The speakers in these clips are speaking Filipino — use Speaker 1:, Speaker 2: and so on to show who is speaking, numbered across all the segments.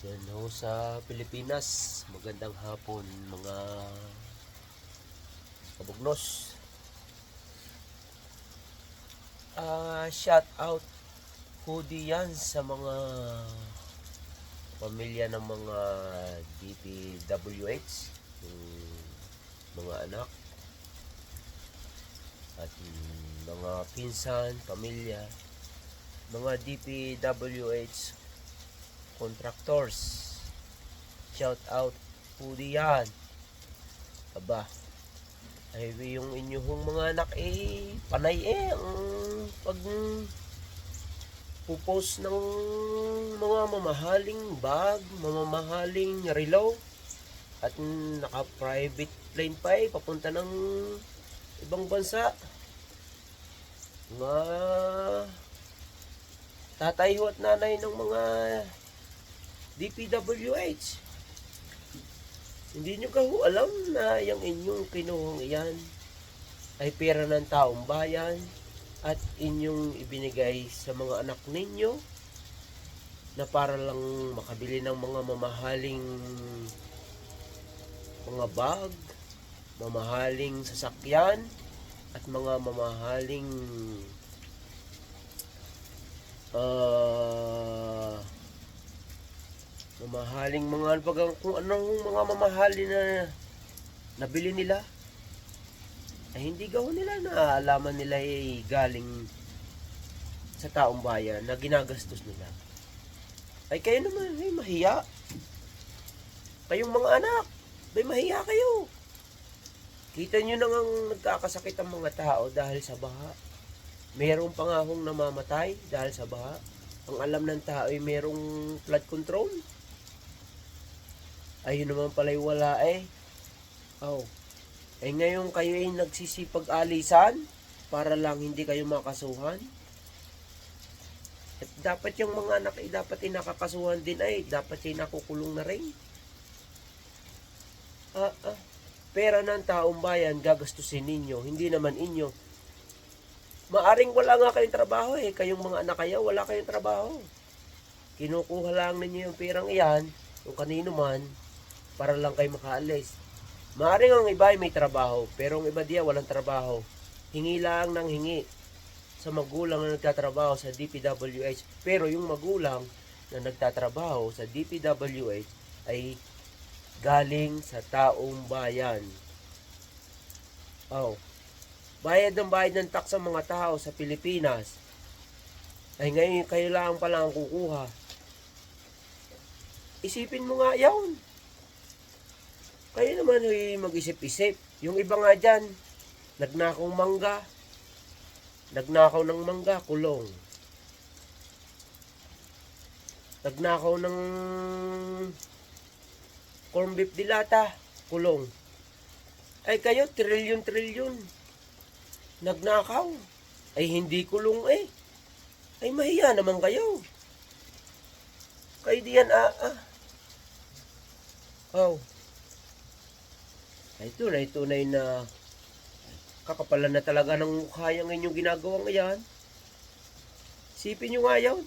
Speaker 1: Yan ho sa Pilipinas. Magandang hapon mga kabugnos. Shout out po diyan sa mga pamilya ng mga DPWH, yung mga anak at mga pinsan, pamilya, mga DPWH contractors. Shout out po diyan. Aba, ay yung inyong mga anak panay ang pag pupost ng mga mamahaling bag, mamahaling relo at naka-private plane pa papunta ng ibang bansa. Mga tatay at nanay ng mga DPWH. Hindi nyo kaho alam na yung inyong kinuhang iyan ay pera ng taong bayan at inyong ibinigay sa mga anak ninyo na para lang makabili ng mga mamahaling mga bag, mamahaling sasakyan at mga mamahaling mamahaling mga kung anong mga mamahalin na nabili nila ay hindi gawin nila na alaman nila ay galing sa taong bayan na ginagastos nila. Ay kayo naman ay mahiya. Kayong mga anak, ay mahiya kayo. Kita nyo nang nagkakasakit ang mga tao dahil sa baha. Meron pa nga hong namamatay dahil sa baha. Ang alam ng tao ay merong flood control. Ayun naman pala'y wala Oh. Eh ngayon kayo ay nagsisipag-alisan para lang hindi kayo makasuhan. At dapat yung mga anak ay dapat ay nakakasuhan din dapat ay nakukulong na rin. Pera ng taong bayan gagastusin ninyo, hindi naman inyo. Maaring wala nga kayong trabaho kayong mga anak kayo, wala kayong trabaho. Kinukuha lang ninyo yung perang iyan, kung kanino man, para lang kayo makaalis. Maaring ang iba ay may trabaho, pero ang iba diya walang trabaho. Hingi lang ng hingi sa magulang na nagtatrabaho sa DPWH. Pero yung magulang na nagtatrabaho sa DPWH ay galing sa taong bayan. Bayad ng tax ang mga tao sa Pilipinas. Ay ngayon kayo lang pala ang kukuha. Isipin mo nga yawn. Kayo naman mag-isip-isip. Yung iba nga dyan, nagnakaw ng mangga, kulong. Nagnakaw ng corn beef dilata, kulong. Ay kayo, trilyon nagnakaw. Ay hindi kulong Ay mahiya naman kayo. Kayo diyan Ay tunay na kakapalan na talaga ng mukha yung inyong ginagawang iyan. Sipin nyo nga yun.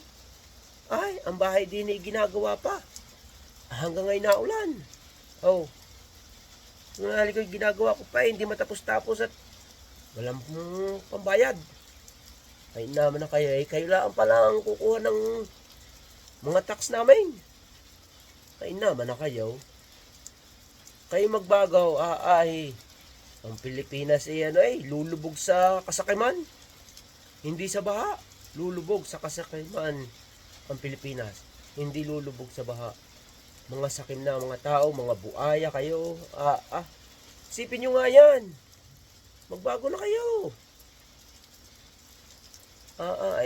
Speaker 1: Ay, ang bahay din ay ginagawa pa. Hanggang ngayon naulan. Nung ko ginagawa ko pa hindi matapos-tapos at walang pambayad. Ay naman na kayo. Kayo lang pala ang kukuha ng mga tax namin. Ay naman na kayo. Kayo magbagaw, ang Pilipinas lulubog sa kasakiman. Hindi sa baha, lulubog sa kasakiman ang Pilipinas. Hindi lulubog sa baha. Mga sakim na mga tao, mga buaya kayo. Sipin nyo nga yan. Magbago na kayo.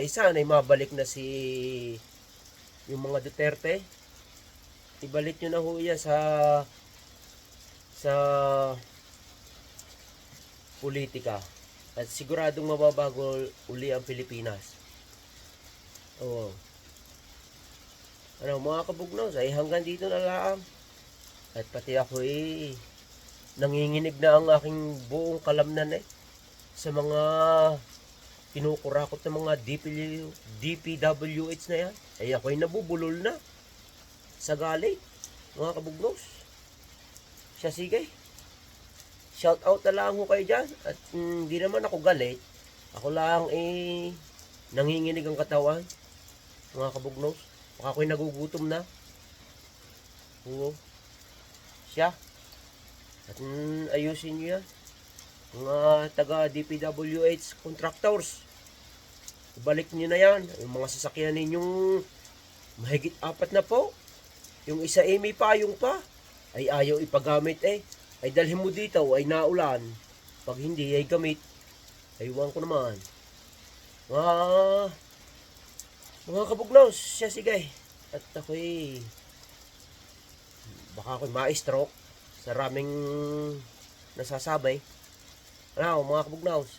Speaker 1: Sana'y mabalik na yung mga Duterte. Ibalik nyo na ho yan sa politika at siguradong mababago uli ang Pilipinas. Mga kabugnaws ay hanggang dito na lang. At pati ako nanginginig na ang aking buong kalamnan sa mga kinukurakot ng mga DPWH na yan. Ay ako'y nabubulol na. sa galit, mga kabugnos. Siya sige. Shout out na lang ho kayo dyan. At hindi naman ako galit. Ako lang nanginginig ang katawan, mga kabugnos. Baka ako'y nagugutom na. Oo. Siya. At ayusin nyo yan. Mga taga DPWH contractors. Ibalik nyo na yan. Yung mga sasakyan ninyong mahigit 4 na po. Yung isa may payong pa. Ay ayaw ipagamit Ay dalhin mo dito ay naulan. Pag hindi ay gamit. Aywan ko naman. Mga kabugnos. Siya sige. At ako'y baka ako'y ma-stroke sa raming nasasabay. Ano mga kabugnaws?